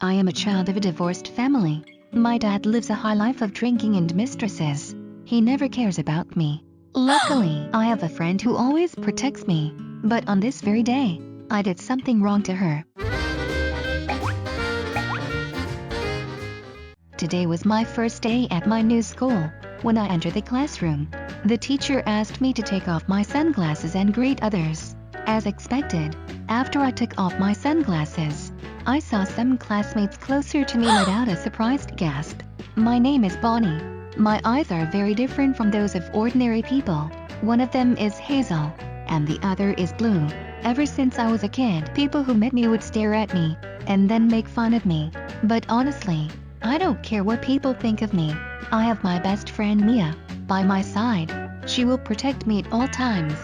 I am a child of a divorced family. My dad lives a high life of drinking and mistresses. He never cares about me. Luckily, I have a friend who always protects me. But on this very day, I did something wrong to her. Today was my first day at my new school. When I entered the classroom, the teacher asked me to take off my sunglasses and greet others. As expected, after I took off my sunglasses, I saw some classmates closer to me let out a surprised gasp. My name is Bonnie. My eyes are very different from those of ordinary people. One of them is hazel, and the other is blue. Ever since I was a kid, people who met me would stare at me, and then make fun of me. But honestly, I don't care what people think of me. I have my best friend Mia by my side. She will protect me at all times.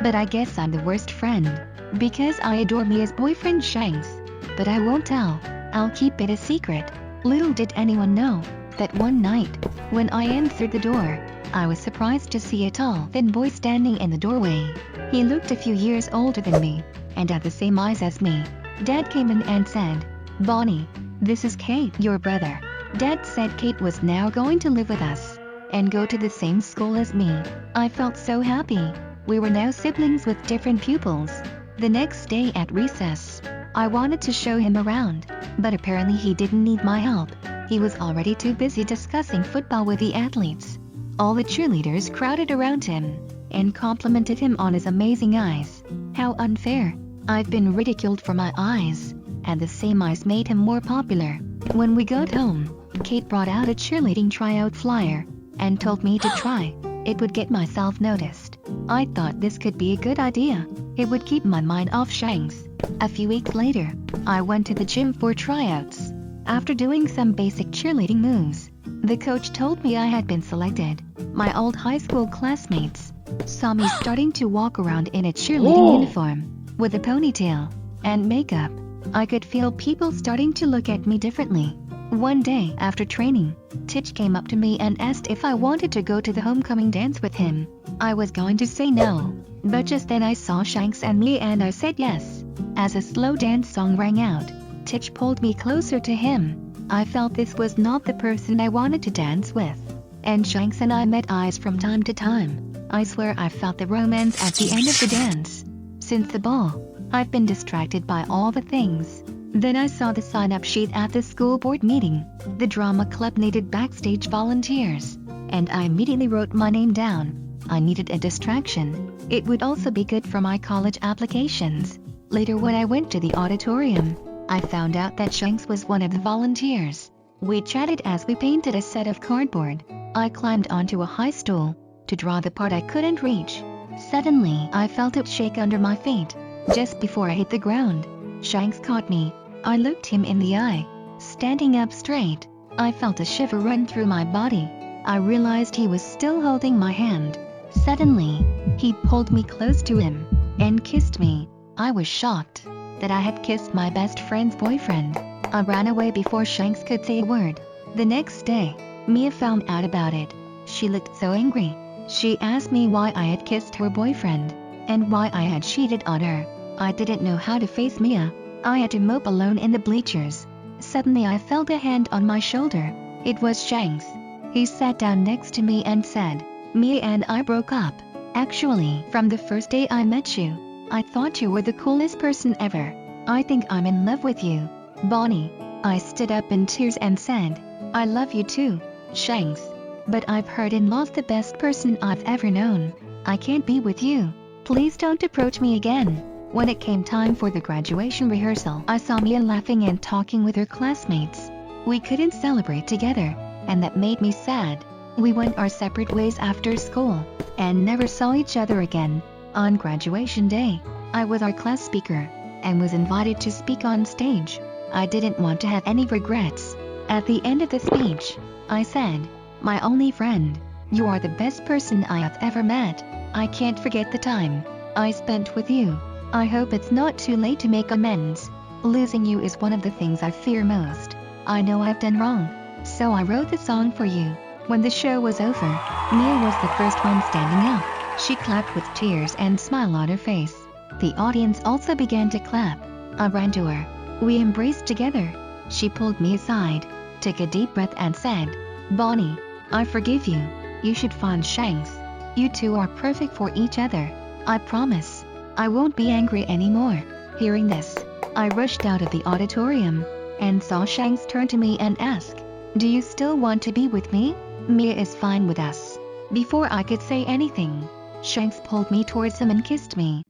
But I guess I'm the worst friend, because I adore Mia's boyfriend Shanks. But I won't tell. I'll keep it a secret. Little did anyone know that one night, when I entered the door, I was surprised to see a tall, thin boy standing in the doorway. He looked a few years older than me, and had the same eyes as me. Dad came in and said, "Bonnie, this is Kate, your brother." Dad said Kate was now going to live with us, and go to the same school as me. I felt so happy. We were now siblings with different pupils. The next day at recess, I wanted to show him around, but apparently he didn't need my help. He was already too busy discussing football with the athletes. All the cheerleaders crowded around him, and complimented him on his amazing eyes. How unfair. I've been ridiculed for my eyes, and the same eyes made him more popular. When we got home, Kate brought out a cheerleading tryout flyer, and told me to try. It would get myself noticed. I thought this could be a good idea. It would keep my mind off Shanks. A few weeks later, I went to the gym for tryouts. After doing some basic cheerleading moves, the coach told me I had been selected. My old high school classmates saw me starting to walk around in a cheerleading uniform, with a ponytail and makeup. I could feel people starting to look at me differently. One day after training, Titch came up to me and asked if I wanted to go to the homecoming dance with him. I was going to say no, but just then I saw Shanks and me and I said yes. As a slow dance song rang out, Titch pulled me closer to him. I felt this was not the person I wanted to dance with, and Shanks and I met eyes from time to time. I swear I felt the romance at the end of the dance. Since the ball, I've been distracted by all the things. Then I saw the sign-up sheet at the school board meeting. The drama club needed backstage volunteers, and I immediately wrote my name down. I needed a distraction. It would also be good for my college applications. Later, when I went to the auditorium, I found out that Shanks was one of the volunteers. We chatted as we painted a set of cardboard. I climbed onto a high stool to draw the part I couldn't reach. Suddenly, I felt it shake under my feet. Just before I hit the ground, Shanks caught me. I looked him in the eye. Standing up straight, I felt a shiver run through my body. I realized he was still holding my hand. Suddenly, he pulled me close to him and kissed me. I was shocked that I had kissed my best friend's boyfriend. I ran away before Shanks could say a word. The next day, Mia found out about it. She looked so angry. She asked me why I had kissed her boyfriend, and why I had cheated on her. I didn't know how to face Mia. I had to mope alone in the bleachers. Suddenly I felt a hand on my shoulder. It was Shanks. He sat down next to me and said, "Mia and I broke up. Actually, from the first day I met you, I thought you were the coolest person ever. I think I'm in love with you, Bonnie." I stood up in tears and said, "I love you too, Shanks. But I've hurt and lost the best person I've ever known. I can't be with you. Please don't approach me again." When it came time for the graduation rehearsal, I saw Mia laughing and talking with her classmates. We couldn't celebrate together, and that made me sad. We went our separate ways after school, and never saw each other again. On graduation day, I was our class speaker, and was invited to speak on stage. I didn't want to have any regrets. At the end of the speech, I said, "My only friend, you are the best person I have ever met. I can't forget the time I spent with you. I hope it's not too late to make amends. Losing you is one of the things I fear most. I know I've done wrong, so I wrote the song for you." When the show was over, Mia was the first one standing up. She clapped with tears and smile on her face. The audience also began to clap. I ran to her. We embraced together. She pulled me aside, took a deep breath and said, "Bonnie, I forgive you. You should find Shanks. You two are perfect for each other. I promise. I won't be angry anymore." Hearing this, I rushed out of the auditorium and saw Shanks turn to me and ask, "Do you still want to be with me?" "Mia is fine with us." Before I could say anything, Shanks pulled me towards him and kissed me.